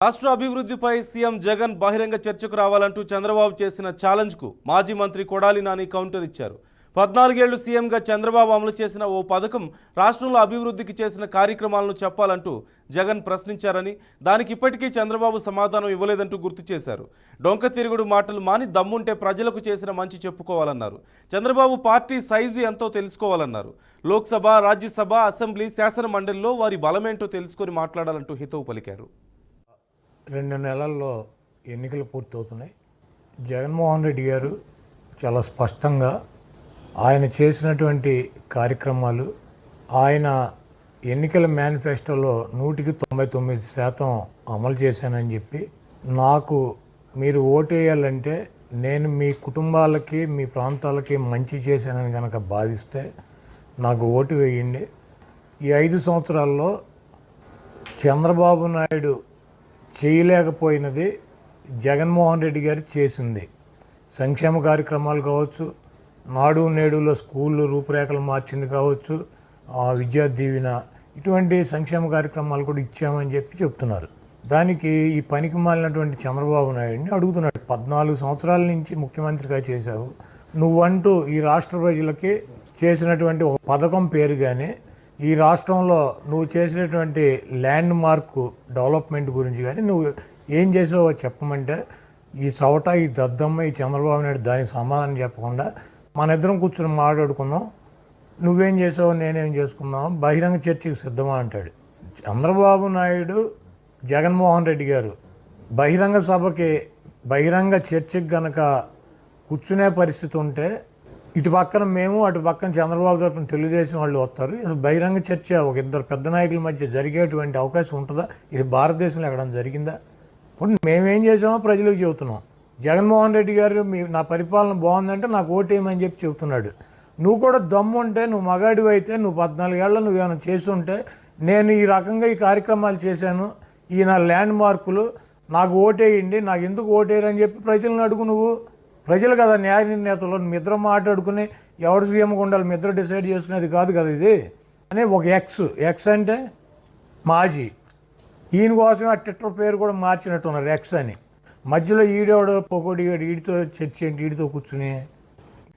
రాష్ట్ర అభివృద్ధిపై సీఎం జగన్ బహిరంగ చర్చకు రావాలంటూ చంద్రబాబు చేసిన ఛాలెంజ్కు మాజీ మంత్రి కొడాలి నాని కౌంటర్ ఇచ్చారు. 14 ఏళ్లు సీఎంగా చంద్రబాబు అమలు చేసిన ఓ పథకం రాష్ట్రంలో అభివృద్ధికి చేసిన కార్యక్రమాలను చెప్పాలంటూ జగన్ ప్రశ్నించారని, దానికి ఇప్పటికీ చంద్రబాబు సమాధానం ఇవ్వలేదంటూ గుర్తు చేశారు. డొంక తిరుగుడు మాటలు మాని దమ్ముంటే ప్రజలకు చేసిన మంచి చెప్పుకోవాలన్నారు. చంద్రబాబు పార్టీ సైజు ఎంతో తెలుసుకోవాలన్నారు. లోక్సభ, రాజ్యసభ, అసెంబ్లీ, శాసన మండలిలో వారి బలమేంటో తెలుసుకొని మాట్లాడాలంటూ హితవు పలికారు. 2 నెలల్లో ఎన్నికలు పూర్తవుతున్నాయి. జగన్మోహన్ రెడ్డి గారు చాలా స్పష్టంగా ఆయన చేసినటువంటి కార్యక్రమాలు, ఆయన ఎన్నికల మేనిఫెస్టోలో 199% అమలు చేశానని చెప్పి, నాకు మీరు ఓటేయాలంటే నేను మీ కుటుంబాలకి, మీ ప్రాంతాలకి మంచి చేశానని కనుక భావిస్తే నాకు ఓటు వేయండి. ఈ 5 సంవత్సరాల్లో చంద్రబాబు నాయుడు చేయలేకపోయినది జగన్మోహన్ రెడ్డి గారు చేసింది. సంక్షేమ కార్యక్రమాలు కావచ్చు, నాడు నేడులో స్కూళ్ళు రూపురేఖలు మార్చింది కావచ్చు, విద్యా దీవెన, ఇటువంటి సంక్షేమ కార్యక్రమాలు కూడా ఇచ్చామని చెప్తున్నారు. దానికి ఈ పనికి మాలినటువంటి చంద్రబాబు నాయుడిని అడుగుతున్నాడు, 14 సంవత్సరాల నుంచి ముఖ్యమంత్రిగా చేశావు, నువ్వంటూ ఈ రాష్ట్ర ప్రజలకి చేసినటువంటి ఒక పథకం పేరు కానీ, ఈ రాష్ట్రంలో నువ్వు చేసినటువంటి ల్యాండ్ మార్క్ డెవలప్మెంట్ గురించి కానీ నువ్వు ఏం చేసావో చెప్పమంటే, ఈ చవట, ఈ దద్దమ్మ, ఈ చంద్రబాబు నాయుడు దానికి సమాధానం చెప్పకుండా మన ఇద్దరం కూర్చొని మాట్లాడుకుందాం, నువ్వేం చేసావో నేనేం చేసుకుందాం, బహిరంగ చర్చకు సిద్ధమా అంటాడు. చంద్రబాబు నాయుడు, జగన్మోహన్ రెడ్డి గారు బహిరంగ సభకి, బహిరంగ చర్చకి గనక కూర్చునే పరిస్థితి ఉంటే, ఇటు పక్కన మేము, అటు పక్కన చంద్రబాబు తరఫున తెలుగుదేశం వాళ్ళు వస్తారు. బహిరంగ చర్చ ఒక ఇద్దరు పెద్ద నాయకుల మధ్య జరిగేటువంటి అవకాశం ఉంటుందా? ఇది భారతదేశంలో ఎక్కడైనా జరిగిందా? ఇప్పుడు మేమేం చేసామో ప్రజలకు చెబుతున్నాం. జగన్మోహన్ రెడ్డి గారు నా పరిపాలన బాగుందంటే నాకు ఓటేయమని చెప్పి చెబుతున్నాడు. నువ్వు కూడా దమ్ము ఉంటే, నువ్వు మగాడివి అయితే, నువ్వు 14 ఏళ్ళ నువ్వు ఏమైనా చేసి ఉంటే, నేను ఈ రకంగా ఈ కార్యక్రమాలు చేశాను, ఈ నా ల్యాండ్ మార్కులు, నాకు ఓటేయండి, నాకు ఎందుకు ఓటేయరని చెప్పి ప్రజలను అడుగు. నువ్వు ప్రజలు కదా న్యాయ నిర్ణేతలు, మీ ఇద్దరు మాట్లాడుకుని ఎవరు సీఎంగా ఉండాలి మీ ఇద్దరు డిసైడ్ చేసుకునేది కాదు కదా ఇది అని. ఒక ఎక్స్ అంటే మాజీ, ఈయన కోసం ఆ ట్విట్టర్ పేరు కూడా మార్చినట్టున్నారు ఎక్స్ అని. మధ్యలో ఈడేవాడు పొగోడు, ఈడితో చర్చ ఏంటి, ఈడితో కూర్చుని.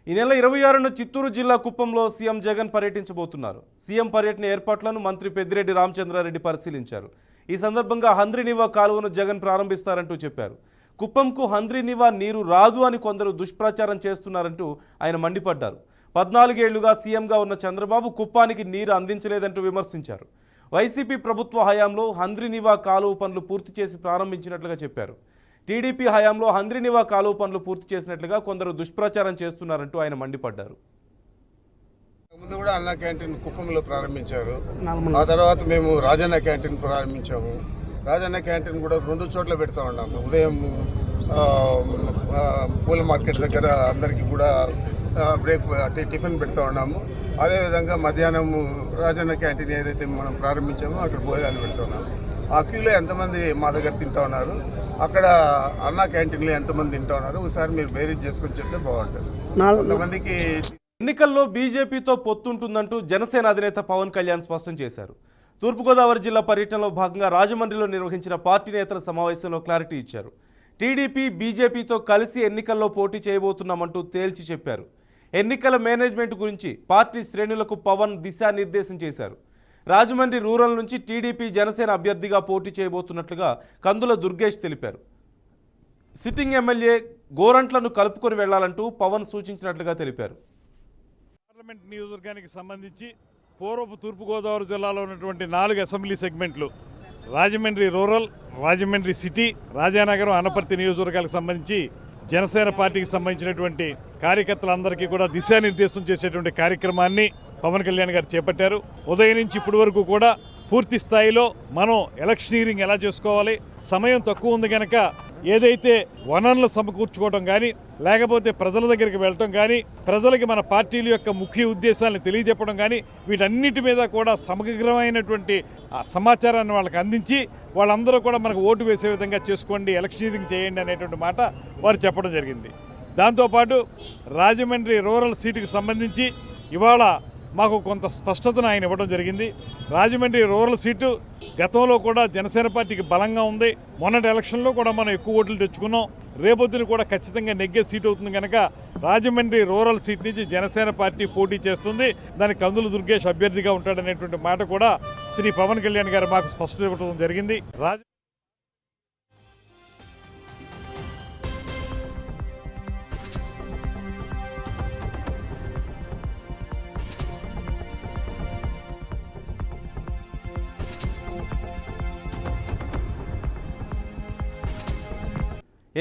ఈ నెల 26న చిత్తూరు జిల్లా కుప్పంలో సీఎం జగన్ పర్యటించబోతున్నారు. సీఎం పర్యటన ఏర్పాట్లను మంత్రి పెద్దిరెడ్డి రామచంద్రారెడ్డి పరిశీలించారు. ఈ సందర్భంగా హంద్రీనివా కాలువను జగన్ ప్రారంభిస్తారంటూ చెప్పారు. కుప్పంకు హంద్రీనివా నీరు రాదు అని కొందరు దుష్ప్రచారం చేస్తున్నారంటూ ఆయన మండిపడ్డారు. 14 ఏళ్లుగా సీఎంగా ఉన్న చంద్రబాబు కుప్పానికి నీరు అందించలేదంటూ విమర్శించారు. వైసీపీ ప్రభుత్వ హయాంలో హంద్రీనివా కాలువ పనులు పూర్తి చేసి ప్రారంభించినట్లుగా చెప్పారు. టీడీపీ హయాంలో హంద్రీనివా కాలువ పనులు పూర్తి చేసినట్లుగా కొందరు దుష్ప్రచారం చేస్తున్నారంటూ ఆయన మండిపడ్డారు. ముందు కూడా అన్నా క్యాంటీన్ కుప్పంలో ప్రారంభించారు. ఆ తర్వాత మేము రాజన్న క్యాంటీన్ ప్రారంభించాము. రాజన్న క్యాంటీన్ కూడా 2 చోట్ల పెడతా ఉన్నాము. ఉదయం పూల మార్కెట్ దగ్గర అందరికీ కూడా టిఫిన్ పెడతా ఉన్నాము. అదేవిధంగా మధ్యాహ్నం రాజన్న క్యాంటీన్ ఏదైతే మనం ప్రారంభించామో అక్కడ భోజనాలు పెడతా ఉన్నాము. ఆ క్యూలో ఎంతమంది మా దగ్గర తింటా ఉన్నారు, అక్కడ అన్నా క్యాంటీన్లో ఎంతమంది తింటా ఉన్నారు, ఒకసారి మీరు బేరీజ్ చేసుకొని చెప్తే బాగుంటుంది. కొంతమందికి ఎన్నికల్లో బీజేపీతో పొత్తుంటుందంటూ జనసేన అధినేత పవన్ కళ్యాణ్ స్పష్టం చేశారు. తూర్పుగోదావరి జిల్లా పర్యటనలో భాగంగా రాజమండ్రిలో నిర్వహించిన పార్టీ నేతల సమావేశంలో క్లారిటీ ఇచ్చారు. టీడీపీ, బీజేపీతో కలిసి ఎన్నికల్లో పోటీ చేయబోతున్నామంటూ తేల్చి చెప్పారు. ఎన్నికల మేనేజ్మెంట్ గురించి పార్టీ శ్రేణులకు పవన్ దిశానిర్దేశం చేశారు. రాజమండ్రి రూరల్ నుంచి టీడీపీ, జనసేన అభ్యర్థిగా పోటీ చేయబోతున్నట్లుగా కందుల దుర్గేష్ తెలిపారు. సిట్టింగ్ ఎమ్మెల్యే గోరంట్లను కలుపుకొని వెళ్లాలంటూ పవన్ సూచించినట్లుగా తెలిపారు. పార్లమెంట్ నియోజకవర్గానికి సంబంధించి పూర్వపు తూర్పుగోదావరి జిల్లాలో ఉన్నటువంటి 4 అసెంబ్లీ సెగ్మెంట్లు, రాజమండ్రి రూరల్, రాజమండ్రి సిటీ, రాజానగరం, అనపర్తి నియోజకవర్గాలకు సంబంధించి జనసేన పార్టీకి సంబంధించినటువంటి కార్యకర్తలందరికీ కూడా దిశానిర్దేశం చేసేటువంటి కార్యక్రమాన్ని పవన్ కళ్యాణ్ గారు చేపట్టారు. ఉదయం నుంచి ఇప్పటి వరకు కూడా పూర్తి స్థాయిలో మనం ఎలక్షనీరింగ్ ఎలా చేసుకోవాలి, సమయం తక్కువ ఉంది కనుక ఏదైతే వనరులు సమకూర్చుకోవడం కానీ, లేకపోతే ప్రజల దగ్గరికి వెళ్ళటం కానీ, ప్రజలకి మన పార్టీల యొక్క ముఖ్య ఉద్దేశాలను తెలియజెప్పడం కానీ, వీటన్నిటి మీద కూడా సమగ్రమైనటువంటి సమాచారాన్ని వాళ్ళకి అందించి వాళ్ళందరూ కూడా మనకు ఓటు వేసే విధంగా చేసుకోండి, ఎలక్షనీరింగ్ చేయండి అనేటువంటి మాట వారు చెప్పడం జరిగింది. దాంతోపాటు రాజమండ్రి రూరల్ సీటుకు సంబంధించి ఇవాళ మాకు కొంత స్పష్టతను ఆయన ఇవ్వడం జరిగింది. రాజమండ్రి రూరల్ సీటు గతంలో కూడా జనసేన పార్టీకి బలంగా ఉంది. మొన్నటి ఎలక్షన్లో కూడా మనం ఎక్కువ ఓట్లు తెచ్చుకున్నాం. రేపొద్దున కూడా ఖచ్చితంగా నెగ్గే సీట్ అవుతుంది కనుక రాజమండ్రి రూరల్ సీట్ నుంచి జనసేన పార్టీ పోటీ చేస్తుంది. దానికి కందుల దుర్గేష్ అభ్యర్థిగా ఉంటాడనేటువంటి మాట కూడా శ్రీ పవన్ కళ్యాణ్ గారు మాకు స్పష్టత ఇవ్వడం జరిగింది.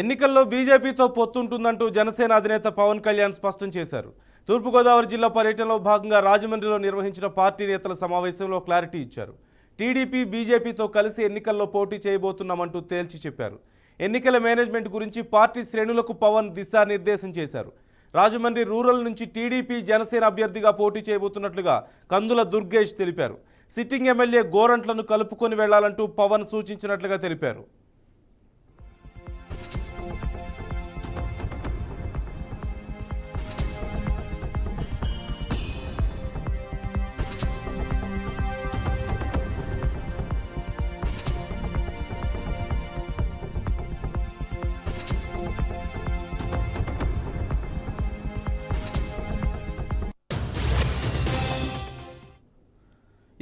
ఎన్నికల్లో బీజేపీతో పొత్తుంటుందంటూ జనసేన అధినేత పవన్ కళ్యాణ్ స్పష్టం చేశారు. తూర్పుగోదావరి జిల్లా పర్యటనలో భాగంగా రాజమండ్రిలో నిర్వహించిన పార్టీ నేతల సమావేశంలో క్లారిటీ ఇచ్చారు. టీడీపీ బీజేపీతో కలిసి ఎన్నికల్లో పోటీ చేయబోతున్నామంటూ తేల్చి చెప్పారు. ఎన్నికల మేనేజ్మెంట్ గురించి పార్టీ శ్రేణులకు పవన్ దిశానిర్దేశం చేశారు. రాజమండ్రి రూరల్ నుంచి టీడీపీ జనసేన అభ్యర్థిగా పోటీ చేయబోతున్నట్లుగా కందుల దుర్గేష్ తెలిపారు. సిట్టింగ్ ఎమ్మెల్యే గోరంట్లను కలుపుకొని వెళ్లాలంటూ పవన్ సూచించినట్లుగా తెలిపారు.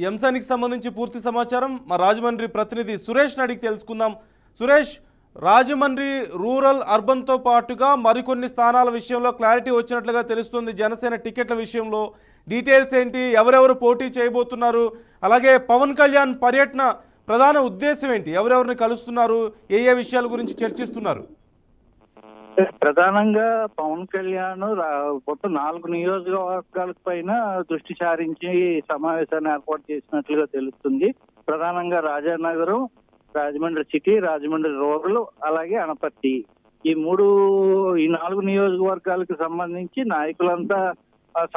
ఈ అంశానికి సంబంధించి పూర్తి సమాచారం మా రాజమండ్రి ప్రతినిధి సురేష్ అడిగి తెలుసుకుందాం. సురేష్, రాజమండ్రి రూరల్ అర్బన్తో పాటుగా మరికొన్ని స్థానాల విషయంలో క్లారిటీ వచ్చినట్లుగా తెలుస్తుంది. జనసేన టికెట్ల విషయంలో డీటెయిల్స్ ఏంటి, ఎవరెవరు పోటీ చేయబోతున్నారు, అలాగే పవన్ కళ్యాణ్ పర్యటన ప్రధాన ఉద్దేశం ఏంటి, ఎవరెవరిని కలుస్తున్నారు, ఏ విషయాల గురించి చర్చిస్తున్నారు? ప్రధానంగా పవన్ కళ్యాణ్ మొత్తం 4 నియోజకవర్గాల పైన దృష్టి సారించి సమావేశాన్ని ఏర్పాటు చేసినట్లుగా తెలుస్తుంది. ప్రధానంగా రాజానగరం, రాజమండ్రి సిటీ, రాజమండ్రి రూరల్, అలాగే అనపర్తి, ఈ 4 నియోజకవర్గాలకు సంబంధించి నాయకులంతా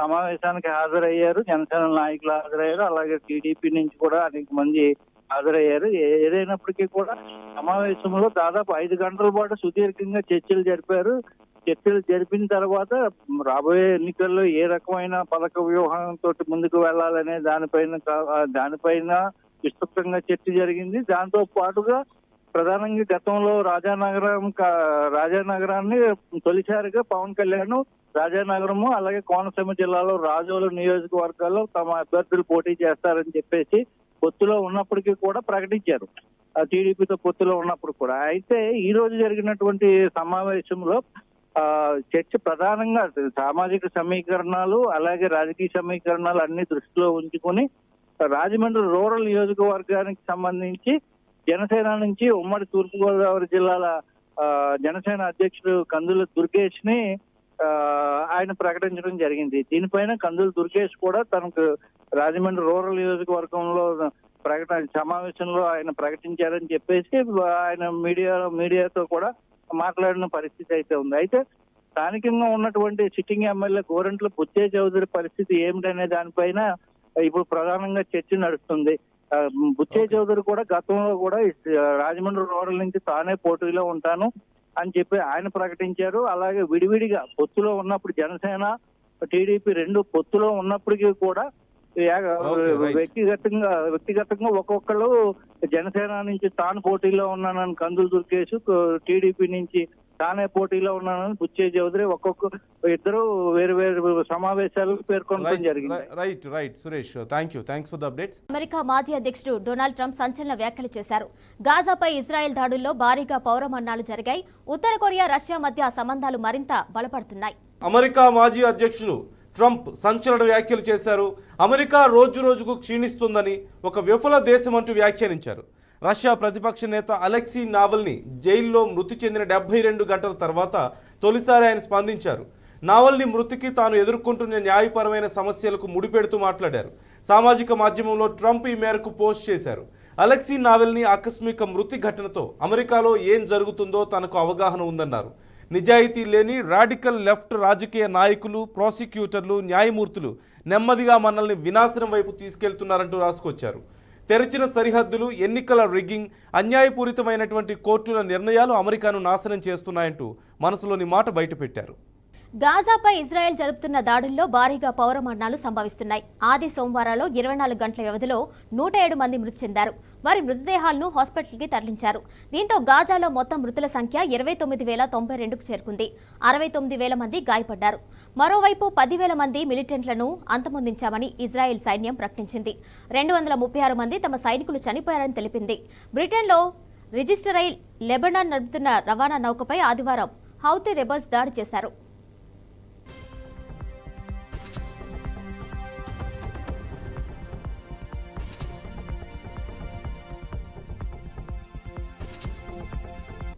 సమావేశానికి హాజరయ్యారు. జనసేన నాయకులు హాజరయ్యారు, అలాగే టీడీపీ నుంచి కూడా అనేక మంది హాజరయ్యారు. ఏదైనప్పటికీ కూడా సమావేశంలో దాదాపు 5 గంటల పాటు సుదీర్ఘంగా చర్చలు జరిపారు. చర్చలు జరిపిన తర్వాత రాబోయే ఎన్నికల్లో ఏ రకమైన పథక వ్యూహంతో ముందుకు వెళ్లాలనే దానిపైన విస్తృతంగా చర్చ జరిగింది. దాంతో పాటుగా ప్రధానంగా గతంలో రాజానగరాన్ని తొలిసారిగా పవన్ కళ్యాణ్ రాజానగరము అలాగే కోనసీమ జిల్లాలో రాజోలు నియోజకవర్గాల్లో తమ అభ్యర్థులు పోటీ చేస్తారని చెప్పేసి పొత్తులో ఉన్నప్పటికీ కూడా ప్రకటించారు. టీడీపీతో పొత్తులో ఉన్నప్పుడు కూడా. అయితే ఈ రోజు జరిగినటువంటి సమావేశంలో చర్చ ప్రధానంగా సామాజిక సమీకరణాలు అలాగే రాజకీయ సమీకరణాలు అన్ని దృష్టిలో ఉంచుకొని రాజమండ్రి రూరల్ నియోజకవర్గానికి సంబంధించి జనసేన నుంచి ఉమ్మడి తూర్పుగోదావరి జిల్లాల జనసేన అధ్యక్షుడు కందుల దుర్గేష్ ని ఆయన ప్రకటించడం జరిగింది. దీనిపైన కందుల దుర్గేష్ కూడా తనకు రాజమండ్రి రూరల్ నియోజకవర్గంలో సమావేశంలో ఆయన ప్రకటించారని చెప్పేసి ఆయన మీడియాతో కూడా మాట్లాడిన పరిస్థితి అయితే ఉంది. అయితే స్థానికంగా ఉన్నటువంటి సిట్టింగ్ ఎమ్మెల్యే గోరంట్ల బుచ్చే చౌదరి పరిస్థితి ఏమిటనే దానిపైన ఇప్పుడు ప్రధానంగా చర్చ నడుస్తుంది. బుచ్చే చౌదరి కూడా గతంలో కూడా రాజమండ్రి రూరల్ నుంచి తానే పోటీలో ఉంటాను అని చెప్పి ఆయన ప్రకటించారు. అలాగే విడివిడిగా పొత్తులో ఉన్నప్పుడు జనసేన టీడీపీ 2 పొత్తులో ఉన్నప్పటికీ కూడా వ్యక్తిగతంగా ఒక్కొక్కరు జనసేన నుంచి తాను పోటీలో ఉన్నానని కందుల దుర్గేష్, టీడీపీ నుంచి తానే పోటీలో ఉన్నానని బుచ్చే చౌదరి ఇద్దరు వేరు వేరు సమావేశాలు పేర్కొనడం జరిగింది. Right Suresh, thanks for the updates. America మాజీ అధ్యక్షుడు డొనాల్డ్ ట్రంప్ సంచలన వ్యాఖ్యలు చేశారు. గాజాపై ఇజ్రాయెల్ దాడుల్లో భారీగా పౌరమరణాలు జరిగాయి. ఉత్తర కొరియా, రష్యా మధ్య సంబంధాలు మరింత బలపడుతున్నాయి. అమెరికా మాజీ అధ్యక్షులు ట్రంప్ సంచలన వ్యాఖ్యలు చేశారు. అమెరికా రోజుకు క్షీణిస్తుందని, ఒక విఫల దేశం అంటూ వ్యాఖ్యానించారు. రష్యా ప్రతిపక్ష నేత అలెక్సీ నావల్నీ జైల్లో మృతి చెందిన 72 గంటల తర్వాత తొలిసారి ఆయన స్పందించారు. నావల్నీ మృతికి తాను ఎదుర్కొంటున్న న్యాయపరమైన సమస్యలకు ముడిపెడుతూ మాట్లాడారు. సామాజిక మాధ్యమంలో ట్రంప్ ఈ మేరకు పోస్ట్ చేశారు. అలెక్సీ నావల్నీ ఆకస్మిక మృతి ఘటనతో అమెరికాలో ఏం జరుగుతుందో తనకు అవగాహన ఉందన్నారు. నిజాయితీ లేని రాడికల్ లెఫ్ట్ రాజకీయ నాయకులు, ప్రాసిక్యూటర్లు, న్యాయమూర్తులు నెమ్మదిగా మనల్ని వినాశనం వైపు తీసుకెళ్తున్నారంటూ రాసుకొచ్చారు. తెరిచిన సరిహద్దులు, ఎన్నికల రిగ్గింగ్, అన్యాయపూరితమైనటువంటి కోర్టుల నిర్ణయాలు అమెరికాను నాశనం చేస్తున్నాయంటూ మనసులోని మాట బయటపెట్టారు. గాజాపై ఇజ్రాయెల్ జరుపుతున్న దాడుల్లో భారీగా పౌర మరణాలు సంభవిస్తున్నాయి. ఆది సోమవారాల్లో 24 గంటల వ్యవధిలో 107 మంది మృతి చెందారు. వారి మృతదేహాలను హాస్పిటల్కి తరలించారు. దీంతో గాజాలో మొత్తం మృతుల సంఖ్య 29,092కు చేరుకుంది. 69,000 మంది గాయపడ్డారు. మరోవైపు 10,000 మంది మిలిటెంట్లను అంతమొందించామని ఇజ్రాయెల్ సైన్యం ప్రకటించింది. 236 మంది తమ సైనికులు చనిపోయారని తెలిపింది. బ్రిటన్లో రిజిస్టర్ అయి లెబనాన్ నడుపుతున్న రవాణా నౌకపై ఆదివారం హౌతీ రెబల్స్ దాడి చేశారు.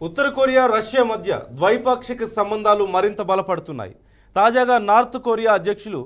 ఉత్తర కొరియా రష్యా మధ్య ద్వైపాక్షిక సంబంధాలు మరింత బలపడుతున్నాయి. తాజాగా నార్త్ కొరియా అధ్యక్షులు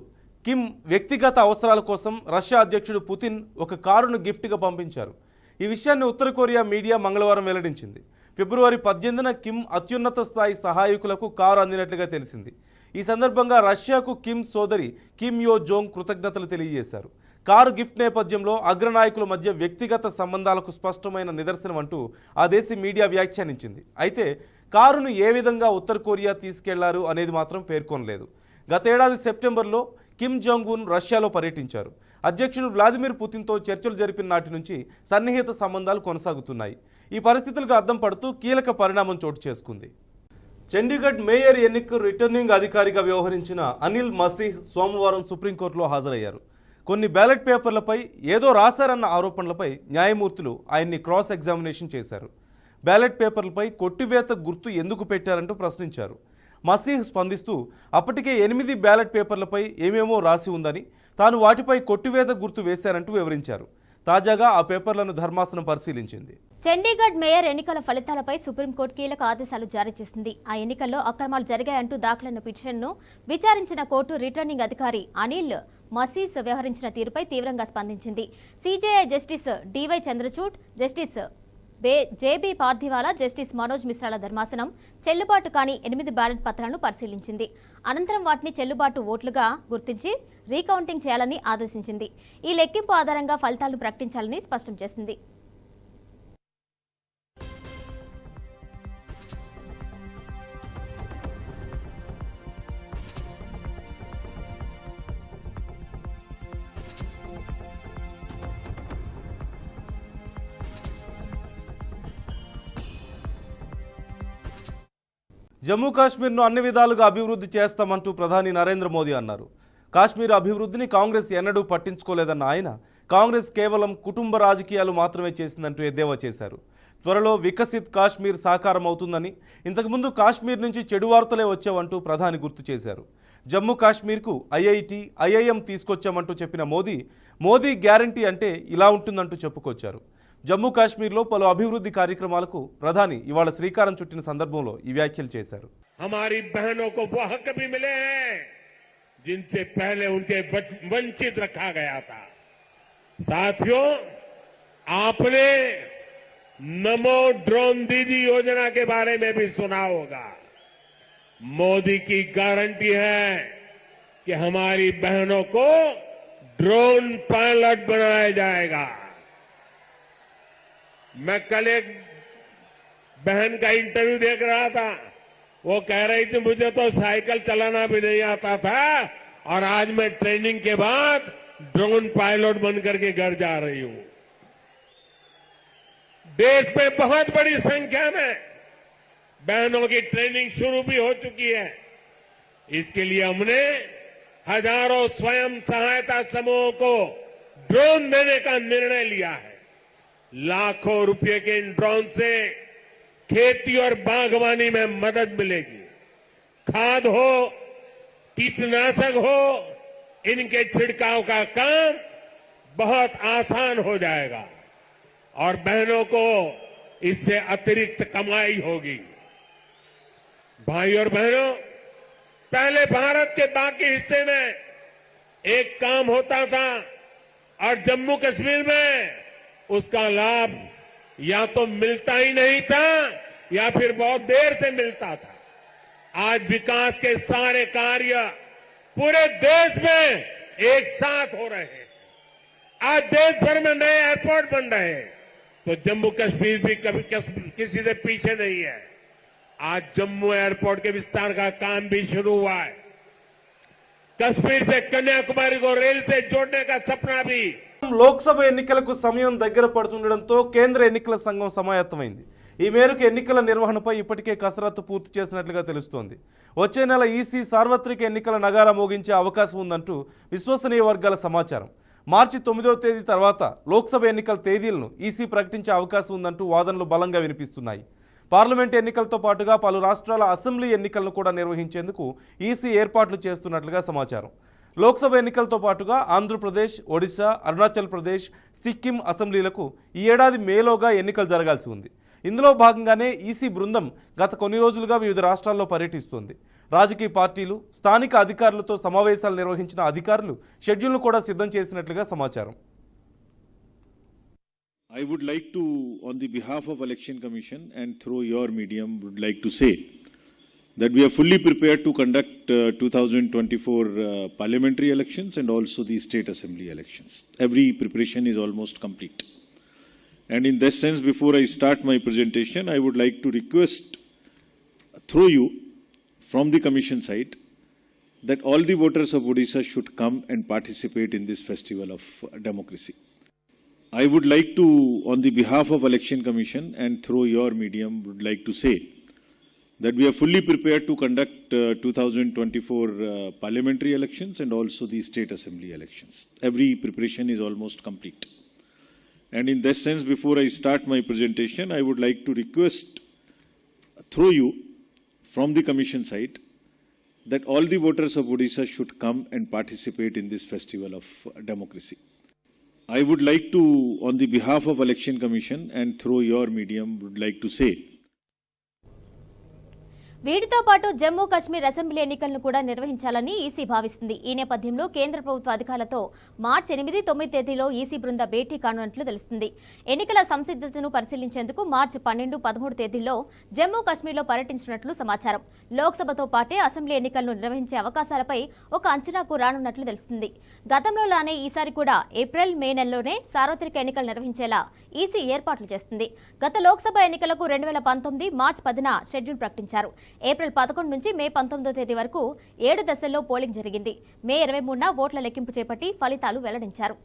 కిమ్ వ్యక్తిగత అవసరాల కోసం రష్యా అధ్యక్షుడు పుతిన్ ఒక కారును గిఫ్ట్గా పంపించారు. ఈ విషయాన్ని ఉత్తర కొరియా మీడియా మంగళవారం వెల్లడించింది. ఫిబ్రవరి 18న కిమ్ అత్యున్నత స్థాయి సహాయకులకు కారు అందినట్లుగా తెలిసింది. ఈ సందర్భంగా రష్యాకు కిమ్ సోదరి కిమ్ యో జోంగ్ కృతజ్ఞతలు తెలియజేశారు. కారు గిఫ్ట్ నేపథ్యంలో అగ్రనాయకుల మధ్య వ్యక్తిగత సంబంధాలకు స్పష్టమైన నిదర్శనం అంటూ ఆ దేశీ మీడియా వ్యాఖ్యానించింది. అయితే కారును ఏ విధంగా ఉత్తర కొరియా తీసుకెళ్లారు అనేది మాత్రం పేర్కొనలేదు. గతేడాది సెప్టెంబర్లో కిమ్ జాంగ్ ఉన్ రష్యాలో పర్యటించారు. అధ్యక్షుడు వ్లాదిమిర్ పుతిన్తో చర్చలు జరిపిన నాటి నుంచి సన్నిహిత సంబంధాలు కొనసాగుతున్నాయి. ఈ పరిస్థితులకు అద్దం పడుతూ కీలక పరిణామం చోటు చేసుకుంది. చండీగఢ్ మేయర్ ఎన్నిక రిటర్నింగ్ అధికారిగా వ్యవహరించిన అనిల్ మసీహ్ సోమవారం సుప్రీంకోర్టులో హాజరయ్యారు. కొన్ని బ్యాలెట్ పేపర్లపై ఏదో రాశారన్న ఆరోపణలపై న్యాయమూర్తులు ఆయన్ని క్రాస్ ఎగ్జామినేషన్ చేశారు. బ్యాలెట్ పేపర్లపై కొట్టివేత గుర్తు ఎందుకు పెట్టారంటూ ప్రశ్నించారు. మసీహ్ స్పందిస్తూ అప్పటికే 8 బ్యాలెట్ పేపర్లపై ఏమేమో రాసి ఉందని, తాను వాటిపై కొట్టివేత గుర్తు వేశారంటూ వివరించారు. తాజాగా ఆ పేపర్లను ధర్మాసనం పరిశీలించింది. చండీగఢ్ మేయర్ ఎన్నికల ఫలితాలపై సుప్రీంకోర్టు కీలక ఆదేశాలు జారీ చేసింది. ఆ ఎన్నికల్లో అక్రమాలు జరిగాయంటూ దాఖలైన పిటిషన్ను విచారించిన కోర్టు రిటర్నింగ్ అధికారి అనిల్ మసీహ్ వ్యవహరించిన తీరుపై తీవ్రంగా స్పందించింది. CJI justice DY Chandrachud, justice JB Pardiwala, justice Manoj మిశ్రాల ధర్మాసనం చెల్లుబాటు కాని 8 బ్యాలెట్ పత్రాలను పరిశీలించింది. అనంతరం వాటిని చెల్లుబాటు ఓట్లుగా గుర్తించి రీకౌంటింగ్ చేయాలని ఆదేశించింది. ఈ లెక్కింపు ఆధారంగా ఫలితాలను ప్రకటించాలని స్పష్టం చేసింది. జమ్మూ కాశ్మీర్ను అన్ని విధాలుగా అభివృద్ధి చేస్తామంటూ ప్రధాని నరేంద్ర మోదీ అన్నారు. కాశ్మీర్ అభివృద్ధిని కాంగ్రెస్ ఎన్నడూ పట్టించుకోలేదన్న ఆయన కాంగ్రెస్ కేవలం కుటుంబ రాజకీయాలు మాత్రమే చేసిందంటూ ఎద్దేవా చేశారు. త్వరలో వికసిత్ కాశ్మీర్ సాకారం అవుతుందని, ఇంతకుముందు కాశ్మీర్ నుంచి చెడు వార్తలే వచ్చావంటూ ప్రధాని గుర్తు చేశారు. జమ్మూ కాశ్మీర్కు ఐఐటి, ఐఐఎం తీసుకొచ్చామంటూ చెప్పిన మోదీ గ్యారంటీ అంటే ఇలా ఉంటుందంటూ చెప్పుకొచ్చారు. జమ్మూ కాశ్మీర్లో పలు అభివృద్ధి కార్యక్రమాలకు ప్రధాని ఇవాళ శ్రీకారం చుట్టిన సందర్భంలో ఈ వ్యాఖ్యలు చేశారు. हमारी बहनों को वो हक भी मिले हैं जिनसे पहले उनके वंचित रखा गया था. साथियों, आपने नमो ड्रोन दीदी योजना के बारे में भी सुना होगा. मोदी की गारंटी है कि हमारी बहनों को ड्रोन पायलट बनाया जाएगा. मैं कल एक बहन का इंटरव्यू देख रहा था. वो कह रही थी मुझे तो साइकिल चलाना भी नहीं आता था और आज मैं ट्रेनिंग के बाद ड्रोन पायलट बनकर के घर जा रही हूं. देश में बहुत बड़ी संख्या में बहनों की ट्रेनिंग शुरू भी हो चुकी है. इसके लिए हमने हजारों स्वयं सहायता समूहों को ड्रोन देने का निर्णय लिया है. लाखों रुपए के इन ड्रोन से खेती और बागवानी में मदद मिलेगी. खाद हो, कीटनाशक हो, इनके छिड़काव का काम बहुत आसान हो जाएगा और बहनों को इससे अतिरिक्त कमाई होगी. भाई और बहनों, पहले भारत के बाकी हिस्से में एक काम होता था और जम्मू कश्मीर में उसका लाभ या तो मिलता ही नहीं था या फिर बहुत देर से मिलता था. आज विकास के सारे कार्य पूरे देश में एक साथ हो रहे हैं. आज देश भर में नए एयरपोर्ट बन रहे हैं. तो जम्मू कश्मीर भी कभी किसी से पीछे नहीं है. आज जम्मू एयरपोर्ट के विस्तार का काम भी शुरू हुआ है। कश्मीर से कन्याकुमारी को रेल से जोड़ने का सपना भी। లోక్సభ ఎన్నికలకు సమయం దగ్గర పడుతుండటంతో కేంద్ర ఎన్నికల సంఘం సమాయత్తమైంది. ఈ మేరకు ఎన్నికల నిర్వహణపై ఇప్పటికే కసరత్తు పూర్తి చేసినట్లుగా తెలుస్తోంది. వచ్చే నెల ఈసీ సార్వత్రిక ఎన్నికల నగారా మోగించే అవకాశం ఉందంటూ విశ్వసనీయ వర్గాల సమాచారం. మార్చి 9వ తేదీ తర్వాత లోక్సభ ఎన్నికల తేదీలను ఈసీ ప్రకటించే అవకాశం ఉందంటూ వాదనలు బలంగా వినిపిస్తున్నాయి. పార్లమెంట్ ఎన్నికలతో పాటుగా పలు రాష్ట్రాల అసెంబ్లీ ఎన్నికలను కూడా నిర్వహించేందుకు ఈసీ ఏర్పాట్లు చేస్తున్నట్లుగా సమాచారం. లోక్సభ ఎన్నికలతో పాటుగా ఆంధ్రప్రదేశ్, ఒడిశా, అరుణాచల్ ప్రదేశ్, సిక్కిం అసెంబ్లీలకు ఈ ఏడాది మేలోగా ఎన్నికలు జరగాల్సి ఉంది. ఇందులో భాగంగానే ఈసీ బృందం గత కొన్ని రోజులుగా వివిధ రాష్ట్రాల్లో పర్యటిస్తోంది. రాజకీయ పార్టీలు, స్థానిక అధికారులతో సమావేశాలు నిర్వహించిన అధికారులు షెడ్యూల్ను కూడా సిద్ధం చేసినట్లుగా సమాచారం. I would like to, on the behalf of Election Commission and through your medium, would like to say that we are fully prepared to conduct 2024 parliamentary elections and also the state assembly elections. Every preparation is almost complete. And in this sense, before I start my presentation, I would like to request through you from the commission side that all the voters of Odisha should come and participate in this festival of democracy. I would like to, on the behalf of Election Commission and through your medium, would like to say that we are fully prepared to conduct 2024 parliamentary elections and also the state assembly elections. Every preparation is almost complete. And in this sense, before I start my presentation, I would like to request through you from the commission side that all the voters of Odisha should come and participate in this festival of democracy. I would like to, on the behalf of Election Commission and through your medium, would like to say వీటితో పాటు Jammu Kashmir assembly ఎన్నికలను కూడా నిర్వహించాలని EC భావిస్తుంది. ఈ నేపథ్యంలో కేంద్ర ప్రభుత్వ అధికారులతో మార్చి 8, 9 తేదీలో ఈసీ బృంద భేటీ కానున్నట్లు తెలుస్తుంది. ఎన్నికల సంసిద్ధతను పరిశీలించేందుకు మార్చి 12, 13 తేదీల్లో జమ్మూ కాశ్మీర్లో పర్యటించినట్లు సమాచారం. లోక్సభతో పాటే అసెంబ్లీ ఎన్నికలను నిర్వహించే అవకాశాలపై ఒక అంచనాకు రానున్నట్లు తెలుస్తుంది. గతంలోలానే ఈసారి కూడా ఏప్రిల్, మే నెలలోనే సార్వత్రిక ఎన్నికలు నిర్వహించేలా ఈసీ ఏర్పాట్లు చేస్తుంది. గత లోక్సభ ఎన్నికలకు 2019 మార్చి 10న షెడ్యూల్ ప్రకటించారు. ఏప్రిల్ 11 నుంచి మే 19వ తేదీ వరకు 7 దశల్లో పోలింగ్ జరిగింది. మే 23న ఓట్ల లెక్కింపు చేపట్టి ఫలితాలు వెల్లడించారు.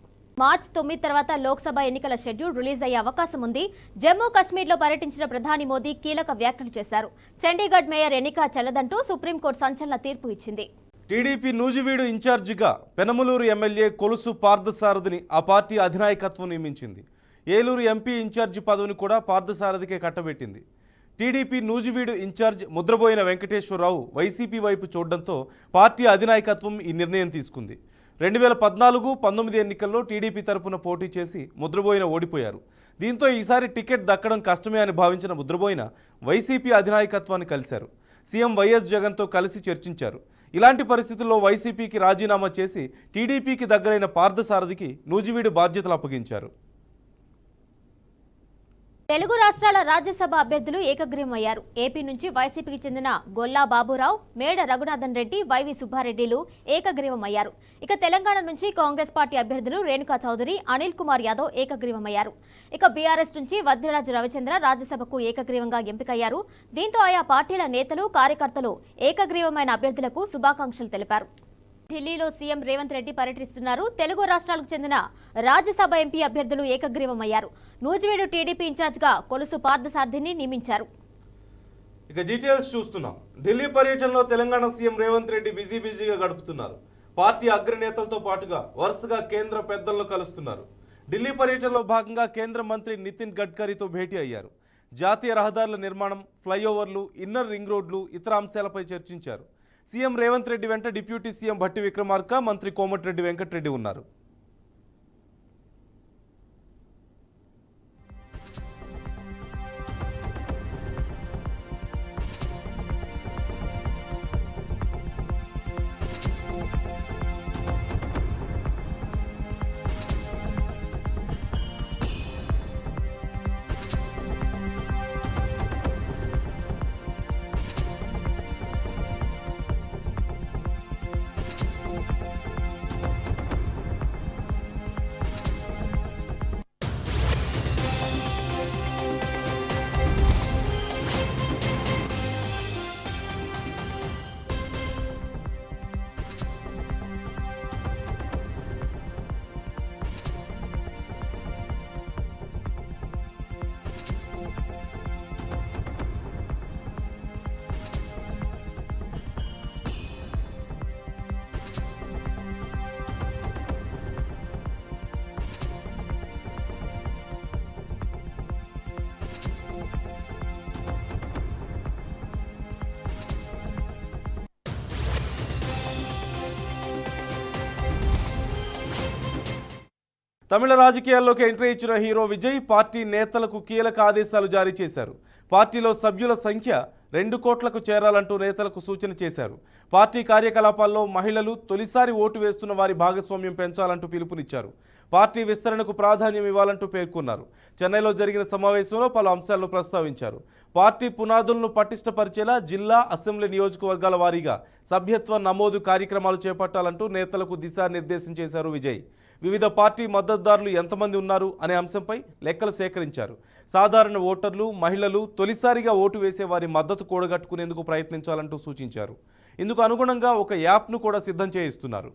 మార్చి 9 తర్వాత లోక్సభ ఎన్నికల షెడ్యూల్ రిలీజ్ అయ్యే అవకాశం ఉంది. జమ్మూ కాశ్మీర్లో పర్యటించిన ప్రధాని మోదీ కీలక వ్యాఖ్యలు చేశారు. చండీగఢ్ మేయర్ ఎన్నిక చెల్లదంటూ సుప్రీంకోర్టు సంచలన తీర్పు ఇచ్చింది. టీడీపీ నూజివీడు ఇన్ఛార్జిగా పెనమలూరు ఎమ్మెల్యే కొలుసు పార్థసారథిని ఆ పార్టీ అధినాయకత్వం నియమించింది. ఏలూరు ఎంపీ ఇన్ఛార్జి పదవిని కూడా పార్థసారథికే కట్టబెట్టింది. TDP Nuzvid incharge Mudraboina Venkateswara Rao YCP వైపు చూడడంతో పార్టీ అధినాయకత్వం ఈ నిర్ణయం తీసుకుంది. 2014, 19 ఎన్నికల్లో టీడీపీ తరపున పోటీ చేసి ముద్రబోయిన ఓడిపోయారు. దీంతో ఈసారి టికెట్ దక్కడం కష్టమే అని భావించిన ముద్రబోయిన వైసీపీ అధినాయకత్వాన్ని కలిశారు. సీఎం వైఎస్ జగన్తో కలిసి చర్చించారు. ఇలాంటి పరిస్థితుల్లో వైసీపీకి రాజీనామా చేసి టీడీపీకి దగ్గరైన పార్థసారథికి నూజివీడు బాధ్యతలు అప్పగించారు. తెలుగు రాష్ట్రాల రాజ్యసభ అభ్యర్థులు ఏకగ్రీవమయ్యారు. ఏపీ నుంచి వైసీపీకి చెందిన గొల్లా బాబురావు, మేడ రఘునాథన్ రెడ్డి, వైవి సుబ్బారెడ్డిలు ఏకగ్రీవమయ్యారు. ఇక తెలంగాణ నుంచి కాంగ్రెస్ పార్టీ అభ్యర్థులు రేణుకా చౌదరి, అనిల్ కుమార్ యాదవ్ ఏకగ్రీవమయ్యారు. ఇక బీఆర్ఎస్ నుంచి వద్దిరాజు రవిచంద్ర రాజ్యసభకు ఏకగ్రీవంగా ఎంపికయ్యారు. దీంతో ఆయా పార్టీల నేతలు, కార్యకర్తలు ఏకగ్రీవమైన అభ్యర్థులకు శుభాకాంక్షలు తెలిపారు. ఢిల్లీలో సీఎం రేవంత్ రెడ్డి పర్యటిస్తున్నారు. తెలుగు రాష్ట్రాలకు చెందిన రాజ్యసభ ఎంపీ అభ్యర్థులు ఏకగ్రీవమయ్యారు. నూజివీడు టీడీపీ ఇన్ఛార్జిగా కొలుసు పార్థసారథిని నియమించారు. ఇక డీటెయిల్స్ చూస్తున్నాం. ఢిల్లీ పర్యటనలో తెలంగాణ సీఎం రేవంత్ రెడ్డి బిజీగా గడుపుతున్నారు. పార్టీ అగ్రనేతలతో పాటుగా వరుసగా కేంద్ర పెద్దలను కలుస్తున్నారు. ఢిల్లీ పర్యటనలో భాగంగా కేంద్ర మంత్రి నితిన్ గడ్కరీతో భేటీ అయ్యారు. జాతీయ రహదారుల నిర్మాణం, ఫ్లైఓవర్లు, ఇన్నర్ రింగ్ రోడ్లు, ఇతర అంశాలపై చర్చించారు. సీఎం రేవంత్ రెడ్డి వెంట డిప్యూటీ సీఎం భట్టి విక్రమార్క, మంత్రి కోమటిరెడ్డి వెంకటరెడ్డి ఉన్నారు. తమిళ రాజకీయాల్లోకి ఎంట్రీ ఇచ్చిన హీరో విజయ్ పార్టీ నేతలకు కీలక ఆదేశాలు జారీ చేశారు. పార్టీలో సభ్యుల సంఖ్య 2 కోట్లకు చేరాలంటూ నేతలకు సూచన చేశారు. పార్టీ కార్యకలాపాల్లో మహిళలు తొలిసారి ఓటు వేస్తున్న వారి భాగస్వామ్యం పెంచాలంటూ పిలుపునిచ్చారు. పార్టీ విస్తరణకు ప్రాధాన్యం ఇవ్వాలంటూ పేర్కొన్నారు. చెన్నైలో జరిగిన సమావేశంలో పలు అంశాలను ప్రస్తావించారు. పార్టీ పునాదులను పటిష్టపరిచేలా జిల్లా, అసెంబ్లీ నియోజకవర్గాల వారీగా సభ్యత్వ నమోదు కార్యక్రమాలు చేపట్టాలంటూ నేతలకు దిశానిర్దేశం చేశారు విజయ్. వివిధ పార్టీ మద్దతుదారులు ఎంతమంది ఉన్నారు అనే అంశంపై లెక్కలు సేకరించారు. సాధారణ ఓటర్లు, మహిళలు తొలిసారిగా ఓటు వేసే వారి మద్దతు కూడగట్టుకునేందుకు ప్రయత్నించాలంటూ సూచించారు. ఇందుకు అనుగుణంగా ఒక యాప్ను కూడా సిద్ధం చేయిస్తున్నారు.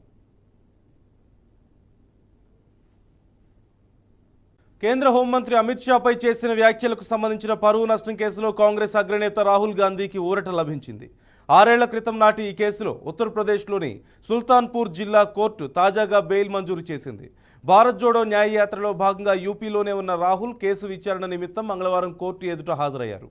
కేంద్ర హోంమంత్రి అమిత్ షాపై చేసిన వ్యాఖ్యలకు సంబంధించిన పరువు నష్టం కేసులో కాంగ్రెస్ అగ్రనేత రాహుల్ గాంధీకి ఊరట లభించింది. 6 ఏళ్ల క్రితం నాటి ఈ కేసులో ఉత్తరప్రదేశ్లోని సుల్తాన్పూర్ జిల్లా కోర్టు తాజాగా బెయిల్ మంజూరు చేసింది. భారత్ జోడో న్యాయ యాత్రలో భాగంగా యూపీలోనే ఉన్న రాహుల్ కేసు విచారణ నిమిత్తం మంగళవారం కోర్టు ఎదుట హాజరయ్యారు.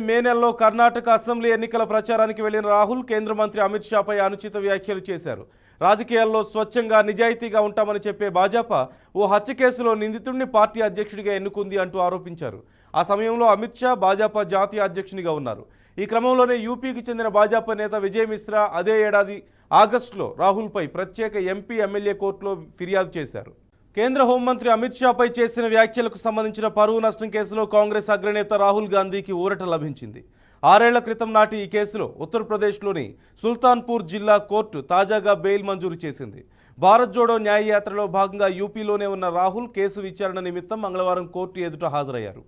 మే నెలలో కర్ణాటక అసెంబ్లీ ఎన్నికల ప్రచారానికి వెళ్లిన రాహుల్ కేంద్ర మంత్రి అమిత్ షాపై అనుచిత వ్యాఖ్యలు చేశారు. రాజకీయాల్లో స్వచ్ఛంగా, నిజాయితీగా ఉంటామని చెప్పే భాజపా ఓ హత్య కేసులో నిందితుడిని పార్టీ అధ్యక్షుడిగా ఎన్నుకుంది అంటూ ఆరోపించారు. ఆ సమయంలో అమిత్ షా భాజపా జాతీయ అధ్యక్షునిగా ఉన్నారు. ఈ క్రమంలోనే యూపీకి చెందిన భాజపా నేత విజయ్ మిశ్రా అదే ఏడాది ఆగస్టులో రాహుల్పై ప్రత్యేక ఎంపీ, ఎమ్మెల్యే కోర్టులో ఫిర్యాదు చేశారు. కేంద్ర హోంమంత్రి అమిత్ షాపై చేసిన వ్యాఖ్యలకు సంబంధించిన పరువు నష్టం కేసులో కాంగ్రెస్ అగ్రనేత రాహుల్ గాంధీకి ఊరట లభించింది. 6 ఏళ్ల క్రితం నాటి ఈ కేసులో ఉత్తరప్రదేశ్లోని సుల్తాన్పూర్ జిల్లా కోర్టు తాజాగా బెయిల్ మంజూరు చేసింది. భారత్ జోడో న్యాయ యాత్రలో భాగంగా యూపీలోనే ఉన్న రాహుల్ కేసు విచారణ నిమిత్తం మంగళవారం కోర్టు ఎదుట హాజరయ్యారు.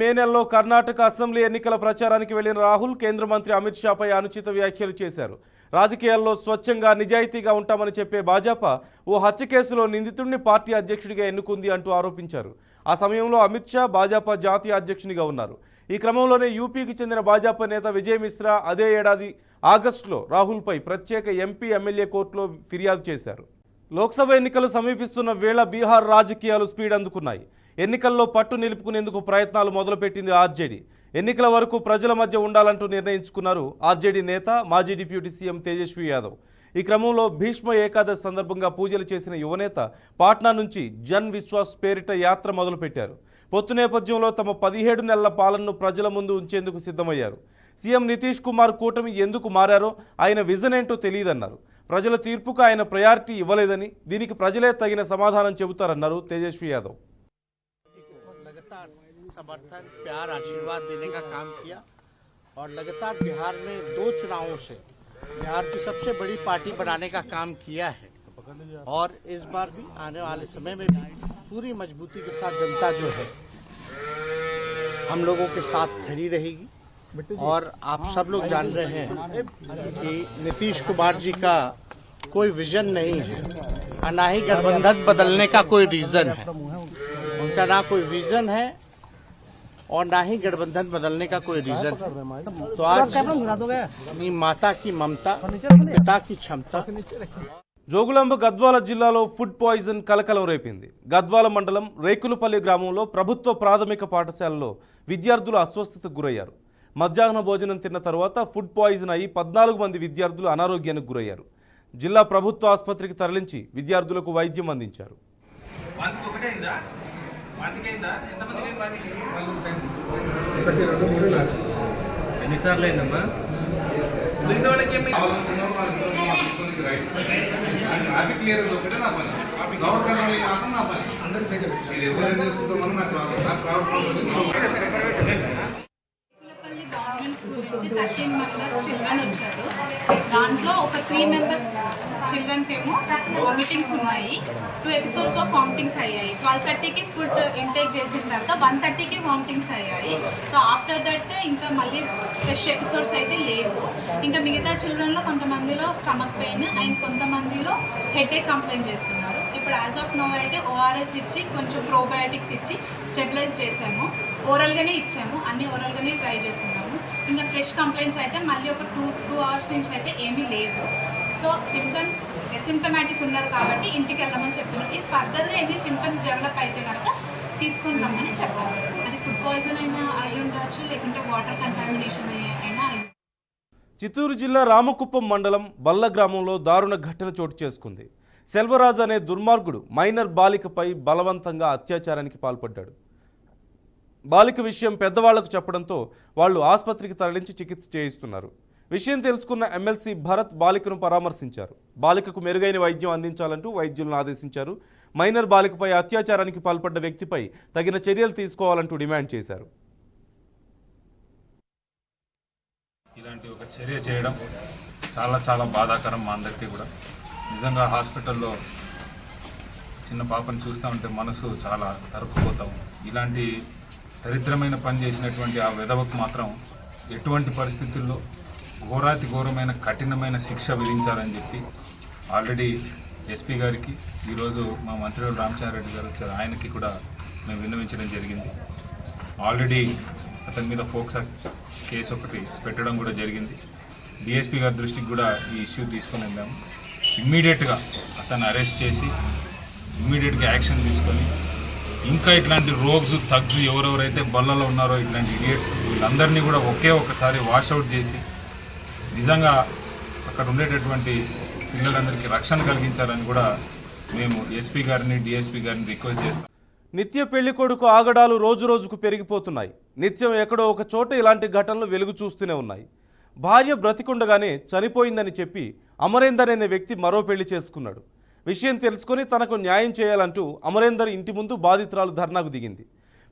మే నెలలో కర్ణాటక అసెంబ్లీ ఎన్నికల ప్రచారానికి వెళ్లిన రాహుల్ కేంద్ర మంత్రి అమిత్ షాపై అనుచిత వ్యాఖ్యలు చేశారు. రాజకీయాల్లో స్వచ్ఛంగా, నిజాయితీగా ఉంటామని చెప్పే భాజపా ఓ హత్య కేసులో నిందితుడిని పార్టీ అధ్యక్షుడిగా ఎన్నుకుంది అంటూ ఆరోపించారు. ఆ సమయంలో అమిత్ షా భాజపా జాతీయ అధ్యక్షునిగా ఉన్నారు. ఈ క్రమంలోనే యూపీకి చెందిన భాజపా నేత విజయ్ మిశ్రా అదే ఏడాది ఆగస్టులో రాహుల్పై ప్రత్యేక ఎంపీ, ఎమ్మెల్యే కోర్టులో ఫిర్యాదు చేశారు. లోక్సభ ఎన్నికలు సమీపిస్తున్న వేళ బీహార్ రాజకీయాలు స్పీడ్ అందుకున్నాయి. ఎన్నికల్లో పట్టు నిలుపుకునేందుకు ప్రయత్నాలు మొదలుపెట్టింది ఆర్జేడీ. ఎన్నికల వరకు ప్రజల మధ్య ఉండాలంటూ నిర్ణయించుకున్నారు ఆర్జేడీ నేత, మాజీ డిప్యూటీ సీఎం తేజస్వి యాదవ్. ఈ క్రమంలో భీష్మ ఏకాదశి సందర్భంగా పూజలు చేసిన యువనేత పాట్నా నుంచి జన్ విశ్వాస్ పేరిట యాత్ర మొదలుపెట్టారు. పొత్తు నేపథ్యంలో తమ 17 నెలల పాలనను ప్రజల ముందు ఉంచేందుకు సిద్ధమయ్యారు. సీఎం నితీష్ కుమార్ కూటమి ఎందుకు మారారో, ఆయన విజన్ ఏంటో తెలియదన్నారు. ప్రజల తీర్పుకు ఆయన ప్రయారిటీ ఇవ్వలేదని, దీనికి ప్రజలే తగిన సమాధానం చెబుతారన్నారు తేజస్వి యాదవ్. समर्थन, प्यार, आशीर्वाद देने का काम किया और लगातार बिहार में 2 चुनावों से बिहार की सबसे बड़ी पार्टी बनाने का काम किया है और इस बार भी आने वाले समय में भी पूरी मजबूती के साथ जनता जो है हम लोगों के साथ खड़ी रहेगी। और आप सब लोग जान रहे हैं कि नीतीश कुमार जी का कोई विजन नहीं है और ना ही गठबंधन बदलने का कोई रीजन है। उनका ना कोई विजन है और ना ही गठबंधन बदलने का कोई रीजन है। तो आज अपनी माता की ममता, पिता की क्षमता। జోగులాంబ గద్వాల జిల్లాలో ఫుడ్ పాయిజన్ కలకలం రేపింది. గద్వాల మండలం రేకులపల్లి గ్రామంలో ప్రభుత్వ ప్రాథమిక పాఠశాలలో విద్యార్థులు అస్వస్థతకు గురయ్యారు. మధ్యాహ్న భోజనం తిన్న తర్వాత ఫుడ్ పాయిజన్ అయి 14 మంది విద్యార్థులు అనారోగ్యానికి గురయ్యారు. జిల్లా ప్రభుత్వ ఆసుపత్రికి తరలించి విద్యార్థులకు వైద్యం అందించారు. ఎన్నిసార్లు అయిందమ్మా? గవర్నమెంట్ స్కూల్ నుంచి 13 మెంబర్స్ చిల్డ్రన్ వచ్చారు. దాంట్లో ఒక 3 మెంబర్స్ చిల్డ్రన్కి ఏమో వామిటింగ్స్ ఉన్నాయి. 2 ఎపిసోడ్స్ ఆఫ్ వామిటింగ్స్ అయ్యాయి. 12:30కి ఫుడ్ ఇంటేక్ చేసిన తర్వాత 1:30కి వామిటింగ్స్ అయ్యాయి. సో ఆఫ్టర్ దట్ ఇంకా మళ్ళీ ఫ్రెష్ ఎపిసోడ్స్ అయితే లేవు. ఇంకా మిగతా చిల్డ్రన్లో కొంతమందిలో స్టమక్ పెయిన్ అండ్ కొంతమందిలో హెడేక్ కంప్లైంట్ చేస్తున్నారు. ఇప్పుడు యాజ్ ఆఫ్ నో అయితే ఓఆర్ఎస్ ఇచ్చి కొంచెం ప్రోబయోటిక్స్ ఇచ్చి స్టెబిలైజ్ చేసాము. ఓరల్గానే ఇచ్చాము, అన్ని ఓరల్గానే ట్రై చేస్తున్నాము. ఇంకా ఫ్రెష్ కంప్లైంట్స్ అయితే మళ్ళీ ఒక 2 hours నుంచి అయితే ఏమీ లేవు. సో సిమ్టమ్స్ అసిమ్టమాటిక్ ఉన్నారు కాబట్టి ఇంటికి వెళ్ళమని చెప్తున్నాం. ఈ ఫర్దర్గా ఎన్ని సిమ్టమ్స్ డెవలప్ అయితే కనుక తీసుకుంటామని చెప్పాము. అది ఫుడ్ పాయిజన్ అయినా అయి ఉండొచ్చు, లేకుంటే వాటర్ కంటామినేషన్ అయినా అయి. చిత్తూరు జిల్లా రామకుప్పం మండలం బల్ల గ్రామంలో దారుణ ఘటన చోటు చేసుకుంది. సెల్వరాజు అనే దుర్మార్గుడు మైనర్ బాలికపై బలవంతంగా అత్యాచారానికి పాల్పడ్డాడు. బాలిక విషయం పెద్దవాళ్లకు చెప్పడంతో వాళ్ళు ఆసుపత్రికి తరలించి చికిత్స చేయిస్తున్నారు. విషయం తెలుసుకున్న ఎమ్మెల్సీ భరత్ బాలికను పరామర్శించారు. బాలికకు మెరుగైన వైద్యం అందించాలంటూ వైద్యులను ఆదేశించారు. మైనర్ బాలికపై అత్యాచారానికి పాల్పడ్డ వ్యక్తిపై తగిన చర్యలు తీసుకోవాలంటూ డిమాండ్ చేశారు. ఇలాంటి ఒక చర్య చేయడం చాలా బాధాకరం మా అందరికీ కూడా. నిజంగా హాస్పిటల్లో చిన్న పాపను చూస్తూ ఉంటే మనసు చాలా తరుక్కుపోతాం. ఇలాంటి దరిద్రమైన పని చేసినటువంటి ఆ విధవకు మాత్రం ఎటువంటి పరిస్థితుల్లో ఘోరాతి ఘోరమైన కఠినమైన శిక్ష విధించాలని చెప్పి ఆల్రెడీ ఎస్పీ గారికి, ఈరోజు మా మంత్రి రామచంద్రారెడ్డి గారు వచ్చారు, ఆయనకి కూడా మేము విన్నవించడం జరిగింది. ఆల్రెడీ అతని మీద ఫోక్సా కేసు ఒకటి పెట్టడం కూడా జరిగింది. డిఎస్పీ గారి దృష్టికి కూడా ఈ ఇష్యూ తీసుకొని వెళ్ళాము. ఇమ్మీడియట్గా అతన్ని అరెస్ట్ చేసి ఇమ్మీడియట్గా యాక్షన్ తీసుకొని ఇంకా ఇట్లాంటి రోగ్స్ తగ్గు ఎవరెవరైతే బల్లలో ఉన్నారో ఇట్లాంటి ఇడియట్స్ వీళ్ళందరినీ కూడా ఒకసారి వాషౌట్ చేసి నిజంగా అక్కడ ఉండేటటువంటి పిల్లలందరికీ రక్షణ కలిగించాలని కూడా మేము ఎస్పీ గారిని డిఎస్పీ గారిని రిక్వెస్ట్ చేస్తాం. నిత్య పెళ్లి కొడుకు ఆగడాలు రోజుకు పెరిగిపోతున్నాయి. నిత్యం ఎక్కడో ఒక చోట ఇలాంటి ఘటనలు వెలుగు చూస్తూనే ఉన్నాయి. భార్య బ్రతికుండగానే చనిపోయిందని చెప్పి అమరేందర్ అనే వ్యక్తి మరో పెళ్లి చేసుకున్నాడు. విషయం తెలుసుకొని తనకు న్యాయం చేయాలంటూ అమరేందర్ ఇంటి ముందు బాధితురాలు ధర్నాకు దిగింది.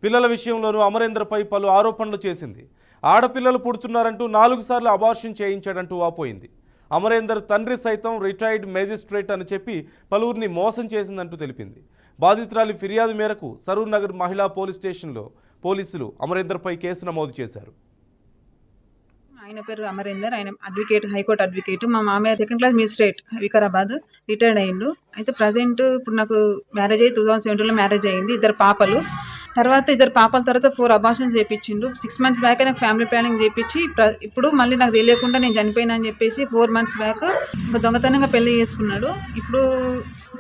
పిల్లల విషయంలోనూ అమరేందర్పై పలు ఆరోపణలు చేసింది. ఆడపిల్లలు పుడుతున్నారంటూ 4 సార్లు అబార్షన్ చేయించాడంటూ వాపోయింది. అమరేందర్ తండ్రి సైతం రిటైర్డ్ మేజిస్ట్రేట్ అని చెప్పి పలువురిని మోసం చేసిందంటూ తెలిపింది. బాధితురాలి ఫిర్యాదు మేరకు సరూర్ నగర్ మహిళా పోలీస్ స్టేషన్లో పోలీసులు అమరేందర్పై కేసు నమోదు చేశారు. ఆయన పేరు అమరేందర్, ఆయన అడ్వకేట్, హైకోర్టు అడ్వకేట్. మా మామయ్య 2nd class magistrate Vikarabad, retired అయ్యిండు. అయితే ప్రజెంట్ ఇప్పుడు నాకు మ్యారేజ్ అయ్యి 2017లో మ్యారేజ్ అయ్యింది. 2 పాపలు. తర్వాత 2 పాపల తర్వాత 4 అబార్షన్స్ చేయించిండు. 6 months బ్యాక్ నాకు ఫ్యామిలీ ప్లానింగ్ చేయించి ఇప్పుడు మళ్ళీ నాకు తెలియకుండా నేను చనిపోయినా అని చెప్పేసి 4 months బ్యాక్ ఇంకా దొంగతనంగా పెళ్లి చేసుకున్నాడు. ఇప్పుడు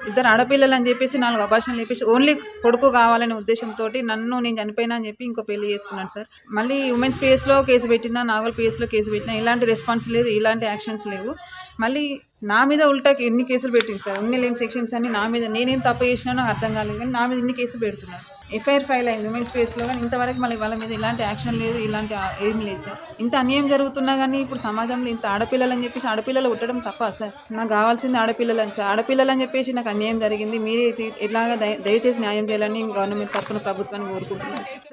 2 ఆడపిల్లలు అని చెప్పేసి 4 అబార్షన్లు చేయించి ఓన్లీ కొడుకు కావాలనే ఉద్దేశంతో నేను చనిపోయినా అని చెప్పి ఇంకో పెళ్లి చేసుకున్నాను సార్. మళ్ళీ ఉమెన్స్ పిఎస్లో కేసు పెట్టినా, నాగల్ పిఎస్లో కేసు పెట్టినా ఎలాంటి రెస్పాన్స్ లేదు, ఇలాంటి యాక్షన్స్ లేవు. మళ్ళీ నా మీద ఉల్టాకి ఎన్ని కేసులు పెట్టింది సార్. ఉన్ని లేని సెక్షన్స్ అన్ని నా మీద, నేనేం తప్పు చేసినా నాకు అర్థం కాలేదు కానీ నా మీద ఇన్ని కేసులు పెడుతున్నారు. ఎఫ్ఐఆర్ ఫైల్ అయింది ఉమెన్స్ స్పేస్లో, కానీ ఇంతవరకు మళ్ళీ వాళ్ళ మీద ఇలాంటి యాక్షన్ లేదు, ఇలాంటి ఏం లేదు సార్. ఇంత అన్యాయం జరుగుతున్నా కానీ ఇప్పుడు సమాజంలో ఇంత ఆడపిల్లలు అని చెప్పేసి ఆడపిల్లలు పుట్టడం తప్ప సార్. నాకు కావాల్సింది ఆడపిల్లలు అని సార్. ఆడపిల్లలు అని చెప్పేసి నాకు అన్యాయం జరిగింది. మీరే ఎలాగా దయచేసి న్యాయం చేయాలని గవర్నమెంట్ తరఫున ప్రభుత్వాన్ని కోరుకుంటున్నాను సార్.